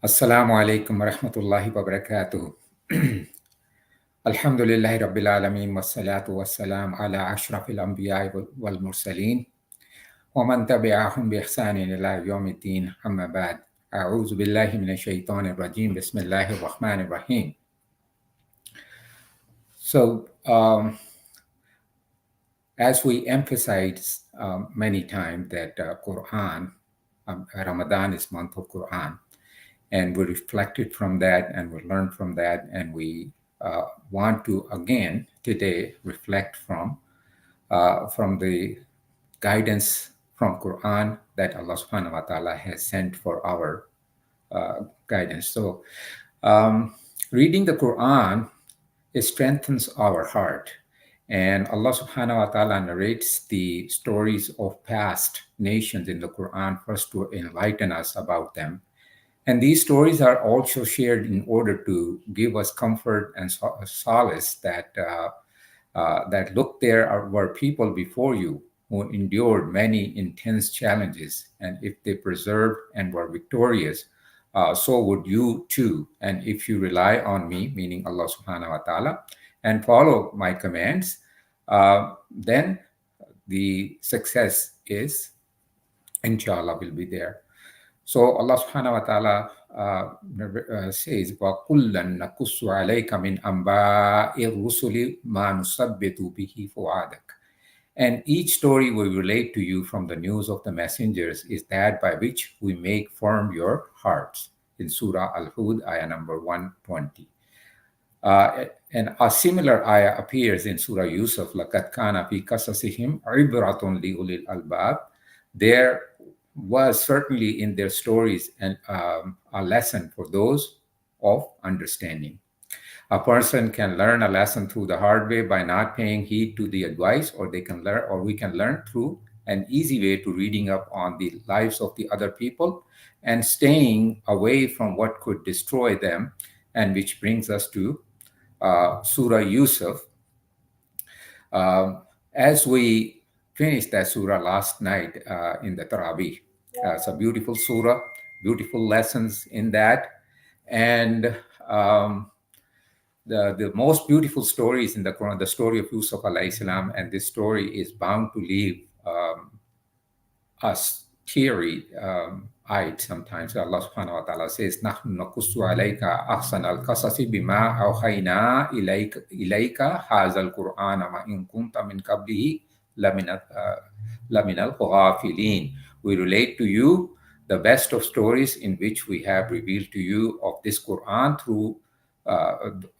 Assalamu alaikum wa rahmatullahi wa barakatuh. Alhamdulillahi Rabbil Alameen wa salatu wa salam ala ashrafil anbiya wal mursaleen wa man tabi'ahum bi ihsanin ila yawmiddin amma ba'd. A'udhu billahi minash shaitanir rajim. Bismillahir rahmanir rahim. So, as we emphasized many times that Quran, Ramadan is month of Quran, and we reflected from that and we learned from that, and we want to again today reflect from the guidance from Quran that Allah subhanahu wa ta'ala has sent for our guidance. So reading the Quran, it strengthens our heart, and Allah subhanahu wa ta'ala narrates the stories of past nations in the Quran first to enlighten us about them. And these stories are also shared in order to give us comfort and solace that look, were people before you who endured many intense challenges, and if they persevered and were victorious, so would you too. And if you rely on me, meaning Allah subhanahu wa ta'ala, and follow my commands, then the success is, inshallah, will be there. So Allah subhanahu wa ta'ala says, وَكُلًّا نَقُصُّ عَلَيْكَ مِنْ أَنْبَاءِ الرُّسُلِ مَا نُثَبِّتُ بِهِ فُؤَادَكَ. And each story we relate to you from the news of the messengers is that by which we make firm your hearts. In Surah Al-Hud, ayah number 120. And a similar ayah appears in Surah Yusuf, لَقَدْ كَانَ فِي قَصَصِهِمْ عِبْرَةٌ لِأُولِي الْأَلْبَابِ. There was certainly in their stories a lesson for those of understanding. A person can learn a lesson through the hard way by not paying heed to the advice, or we can learn through an easy way to reading up on the lives of the other people and staying away from what could destroy them, and which brings us to Surah Yusuf. As we finished that surah last night in the Taraweeh, it's a beautiful surah, beautiful lessons in that, and the most beautiful stories in the Quran, the story of Yusuf alayhi salam, and this story is bound to leave us teary-eyed sometimes. Allah subhanahu wa ta'ala says, نَحْنُ نَقُصُّ عَلَيْكَ أَحْسَنَ الْقَصَصِ بِمَا أَوْحَيْنَا إِلَيْكَ هَذَا الْقُرْآنَ وَإِن كُنْتَ مِنْ قَبْلِهِ لَمِنَ الْغَافِلِينَ. We relate to you the best of stories in which we have revealed to you of this Quran through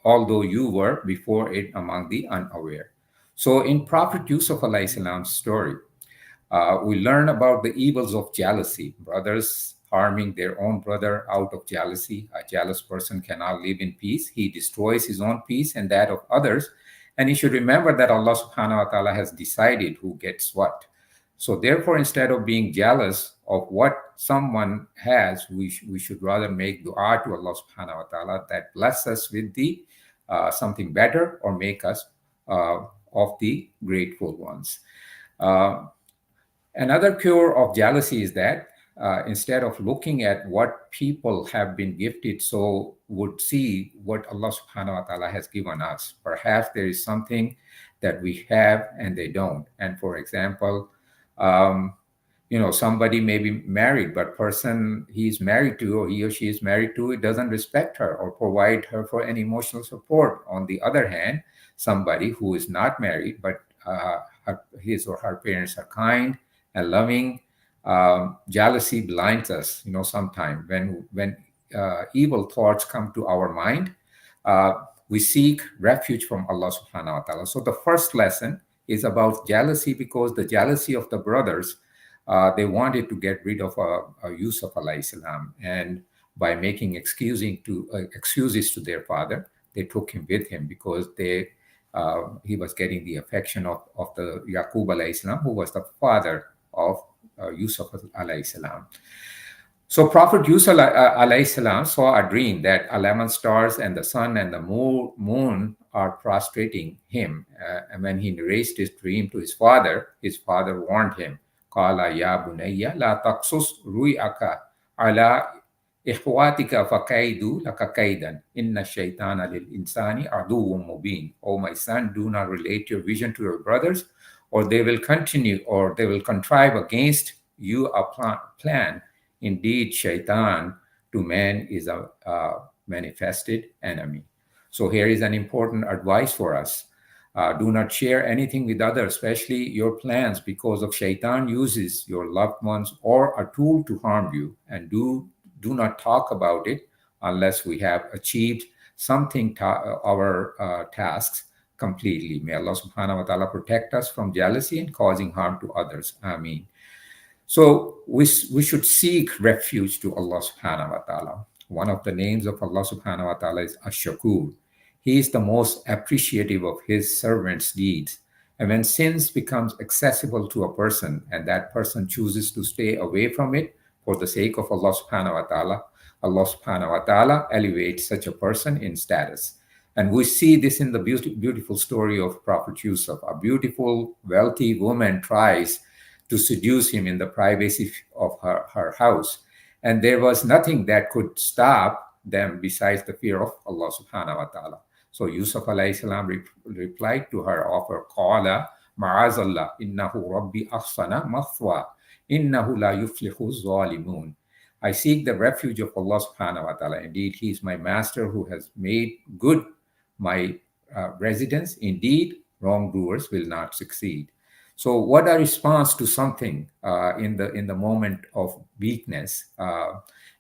although you were before it among the unaware. So in Prophet Yusuf alayhi salam's story, we learn about the evils of jealousy, brothers harming their own brother out of jealousy. A jealous person cannot live in peace. He destroys his own peace and that of others. And he should remember that Allah subhanahu wa ta'ala has decided who gets what. So therefore, instead of being jealous of what someone has, we should rather make dua to Allah subhanahu wa ta'ala that bless us with the something better, or make us of the grateful ones. Another cure of jealousy is that instead of looking at what people have been gifted, so would see what Allah subhanahu wa ta'ala has given us. Perhaps there is something that we have and they don't. And for example, somebody may be married, but person he's married to, or he or she is married to, it doesn't respect her or provide her for any emotional support. On the other hand, somebody who is not married, but his or her parents are kind and loving, jealousy blinds us. Sometimes when evil thoughts come to our mind, we seek refuge from Allah subhanahu wa ta'ala. So the first lesson is about jealousy, because the jealousy of the brothers, they wanted to get rid of Yusuf alayhi salam, and by making excuses to their father, they took him with him, because he was getting the affection of the Yaqub alayhi salam, who was the father of Yusuf alayhi salam. So Prophet Yusuf alayhi salam saw a dream that 11 stars and the sun and the moon are prostrating him. And when he narrated his dream to his father warned him, قَالَ يَا بُنَيَّ لَا تَقْصُصْ رُؤْيَكَ عَلَىٰ إخواتك فكيدوا لك كيدا إن الشيطان للإنسان عدو مبين. O my son, do not relate your vision to your brothers, or they will continue, or they will contrive against you a plan. Indeed, shaitan to man is a manifested enemy. So here is an important advice for us. Do not share anything with others, especially your plans, because of shaitan uses your loved ones or a tool to harm you. And do not talk about it unless we have achieved something, our tasks completely. May Allah subhanahu wa ta'ala protect us from jealousy and causing harm to others. Ameen. So we should seek refuge to Allah subhanahu wa ta'ala. One of the names of Allah subhanahu wa ta'ala is Ash-Shakur. He is the most appreciative of his servants' deeds. And when sins becomes accessible to a person and that person chooses to stay away from it for the sake of Allah subhanahu wa ta'ala, Allah subhanahu wa ta'ala elevates such a person in status. And we see this in the beautiful story of Prophet Yusuf. A beautiful, wealthy woman tries to seduce him in the privacy of her house. And there was nothing that could stop them besides the fear of Allah subhanahu wa ta'ala. So Yusuf alayhi salam replied to her offer, Qala ma'azallah innahu rabbi ahsana mathwa innahu la yuflihu zalimun. I seek the refuge of Allah subhanahu wa ta'ala. Indeed, he is my master who has made good my residence. Indeed, wrongdoers will not succeed. So what a response to something in the moment of weakness.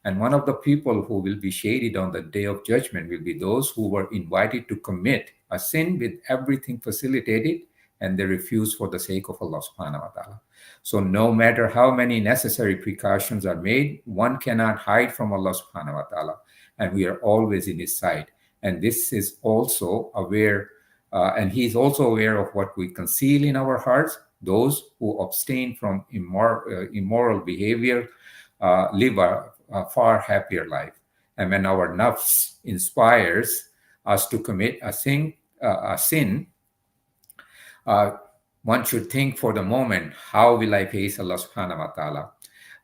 And one of the people who will be shaded on the day of judgment will be those who were invited to commit a sin with everything facilitated, and they refuse for the sake of Allah subhanahu wa ta'ala. So no matter how many necessary precautions are made, one cannot hide from Allah subhanahu wa ta'ala. And we are always in his sight. And this is also aware, and he is also aware of what we conceal in our hearts. Those who abstain from immoral behavior live a far happier life. And when our nafs inspires us to commit a sin, one should think for the moment, how will I face Allah subhanahu wa ta'ala?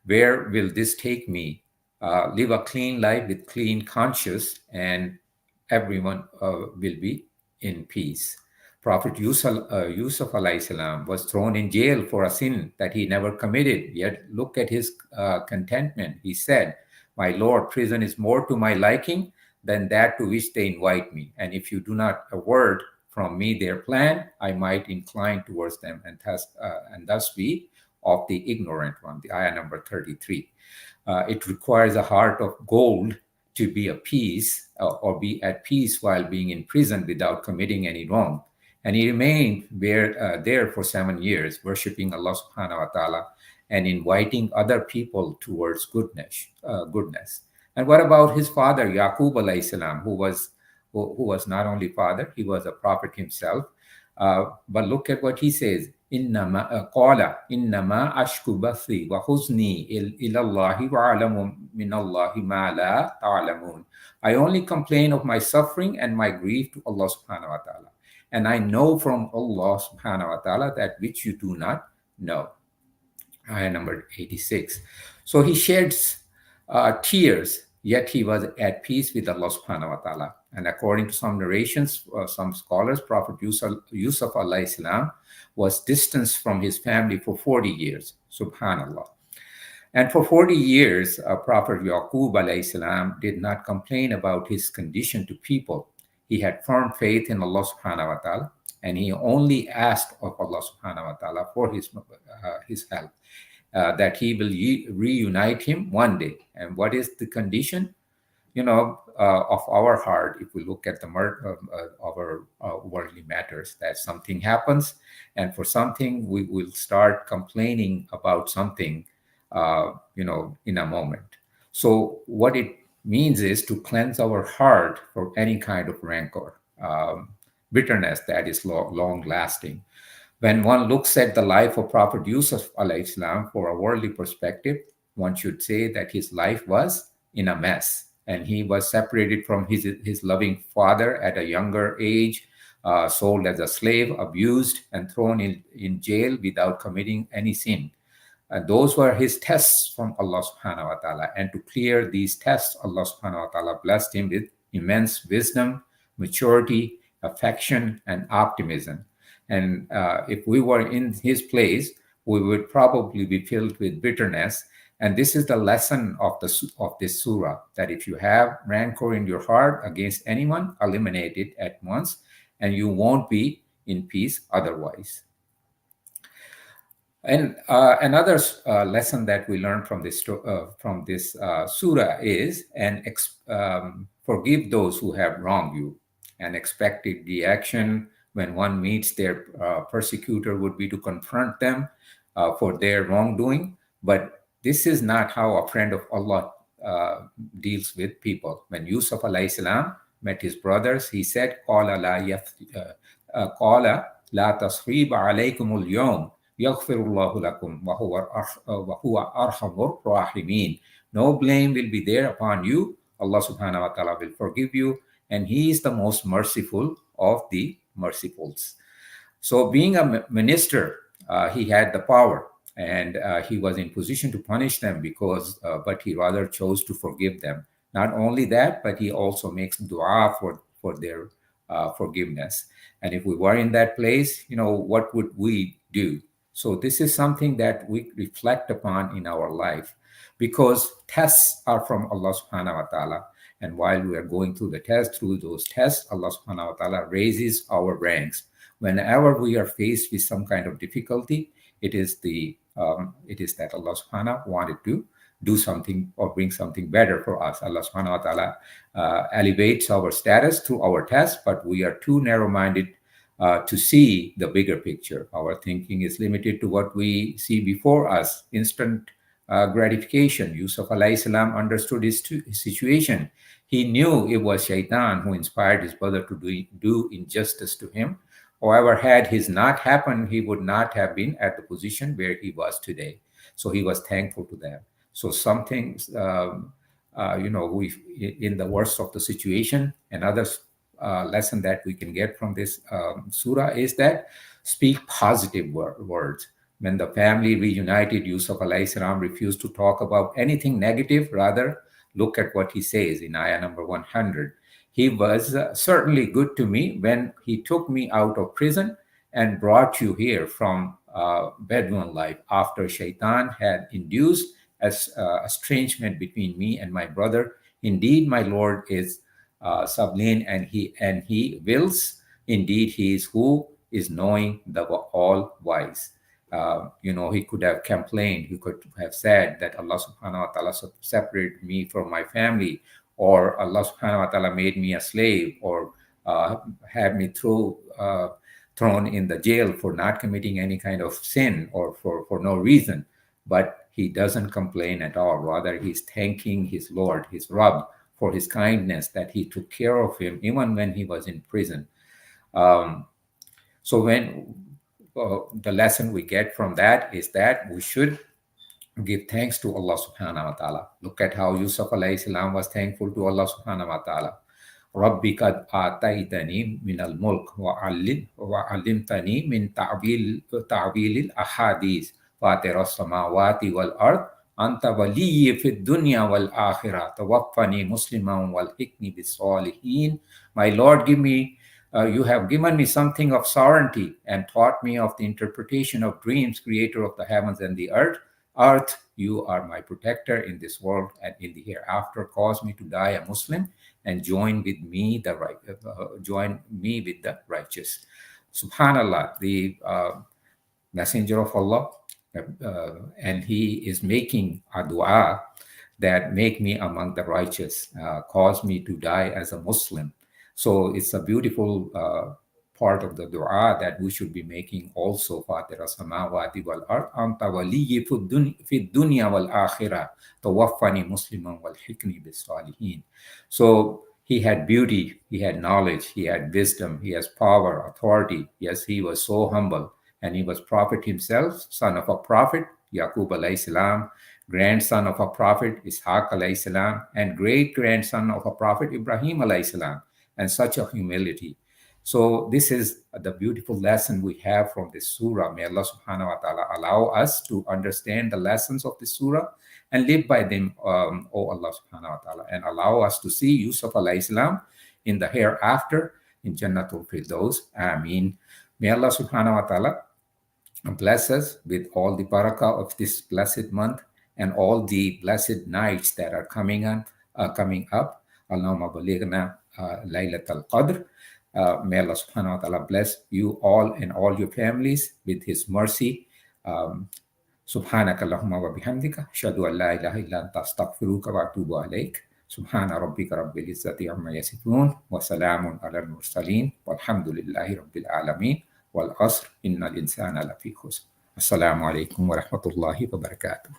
Where will this take me? Live a clean life with clean conscience, and everyone will be in peace. Prophet Yusuf alayhi salam was thrown in jail for a sin that he never committed. Yet look at his contentment. He said, my Lord, prison is more to my liking than that to which they invite me. And if you do not award from me their plan, I might incline towards them and thus be of the ignorant one. The ayah number 33. It requires a heart of gold to be at peace or be at peace while being in prison without committing any wrong. And he remained there for 7 years, worshiping Allah subhanahu wa ta'ala and inviting other people towards goodness. And what about his father, Yaqub alayhi salam, who was not only father, he was a prophet himself. But look at what he says. Qala innama ashku bathi wa huzni ilallahi wa alamu minallahi ma la ta'lamun. I only complain of my suffering and my grief to Allah subhanahu wa ta'ala. And I know from Allah subhanahu wa ta'ala that which you do not know. Ayah number 86. So he sheds tears, yet he was at peace with Allah subhanahu wa ta'ala. And according to some narrations, some scholars, Prophet Yusuf alayhi salam was distanced from his family for 40 years. Subhanallah. And for 40 years, Prophet Yaqub alayhi salam did not complain about his condition to people. He had firm faith in Allah subhanahu wa ta'ala, and he only asked of Allah subhanahu wa ta'ala for his help, that he will reunite him one day. And what is the condition? Of our heart, if we look at the our worldly matters, that something happens, and for something we will start complaining about something, in a moment. So what it means is to cleanse our heart from any kind of rancor, bitterness that is long lasting. When one looks at the life of Prophet Yusuf alayhi salam for a worldly perspective, one should say that his life was in a mess, and he was separated from his loving father at a younger age, sold as a slave, abused, and thrown in jail without committing any sin. those were his tests from Allah subhanahu wa ta'ala. And to clear these tests, Allah subhanahu wa ta'ala blessed him with immense wisdom, maturity, affection, and optimism. And if we were in his place, we would probably be filled with bitterness. And this is the lesson of this surah, that if you have rancor in your heart against anyone, eliminate it at once, and you won't be in peace otherwise. And another lesson that we learned from this surah is, forgive those who have wronged you. An expected reaction when one meets their persecutor would be to confront them for their wrongdoing. But this is not how a friend of Allah deals with people. When Yusuf alayhi salam met his brothers, he said, "Qala la tasriba alaykum al-yawm. Yaghfirullahu lakum wa huwa arhamur rahimin." No blame will be there upon you. Allah subhanahu wa ta'ala will forgive you, and He is the most merciful of the mercifuls. So being a minister, he had the power, and he was in position to punish them but he rather chose to forgive them. Not only that, but he also makes dua for their forgiveness. And if we were in that place, what would we do? So this is something that we reflect upon in our life, because tests are from Allah subhanahu wa ta'ala. And while we are going through those tests, Allah subhanahu wa ta'ala raises our ranks. Whenever we are faced with some kind of difficulty, it is that Allah subhanahu wanted to do something or bring something better for us. Allah subhanahu wa ta'ala elevates our status through our tests, but we are too narrow-minded to see the bigger picture. Our thinking is limited to what we see before us, instant gratification. Yusuf alayhi salam understood his situation. He knew it was Shaitan who inspired his brother to do injustice to him. However, had his not happened, he would not have been at the position where he was today. So he was thankful to them. So some things, in the worst of the situation, another lesson that we can get from this surah is that speak positive words. When the family reunited, Yusuf alayhi salam refused to talk about anything negative. Rather, look at what he says in ayah number 100. He was certainly good to me when he took me out of prison and brought you here from Bedouin life after Shaitan had induced estrangement between me and my brother. Indeed, my Lord is sublime, and he wills. Indeed, he is who is knowing, the all wise. He could have complained. He could have said that Allah subhanahu wa ta'ala separated me from my family, or Allah subhanahu wa ta'ala made me a slave, or had me thrown in the jail for not committing any kind of sin or for no reason. But he doesn't complain at all. Rather, he's thanking his Lord, his Rabb, for his kindness, that he took care of him even when he was in prison. So when the lesson we get from that is that we should give thanks to Allah subhanahu wa ta'ala. Look at how Yusuf alayhi salam was thankful to Allah subhanahu wa ta'ala. Rabbi qad ataitani min al-mulk wa 'allimtani min ta'wil al-ahadith fatir as-samawati wal ard anta waliyyi fid dunya wal akhirah tawaffani musliman wal hikni bis salihin. My Lord, you have given me something of sovereignty and taught me of the interpretation of dreams, creator of the heavens and the earth. Earth, you are my protector in this world and in the hereafter. Cause me to die a Muslim and join with me the righteous. Subhanallah, the Messenger of Allah, and he is making a dua that make me among the righteous, cause me to die as a Muslim. So it's a beautiful part of the dua that we should be making also. Fatira samawati wal ard anta waliyyi fid dunya wal akhirah tawaffani musliman wal hikni bis salihin. So he had beauty, he had knowledge, he had wisdom, he has power, authority. Yes, he was so humble, and he was prophet himself, son of a prophet, Yaqub alayhi salam, grandson of a prophet, Ishaq alayhi salam, and great grandson of a prophet, Ibrahim alayhi salam. And such a humility. So this is the beautiful lesson we have from this surah. May Allah subhanahu wa ta'ala allow us to understand the lessons of the surah and live by them, oh Allah subhanahu wa ta'ala, and allow us to see Yusuf alayhi salam in the hereafter in Jannatul Firdaus. Ameen. May Allah subhanahu wa ta'ala bless us with all the barakah of this blessed month and all the blessed nights that are coming up. Allahumma balighna Laylat al-Qadr. May Allah subhanahu wa ta'ala bless you all and all your families with His mercy. Subhanaka Allahumma wa bihamdika. Ashhadu an la ilaha illa anta astaghfiruka wa atubu alayk. Subhana rabbika rabbil izzati amma yasifun. Wa salamun ala al-mursalin. Walhamdulillahi rabbil alamin. Wal asr innal insana lafi khusr. Assalamu alaikum wa rahmatullahi wa barakatuh.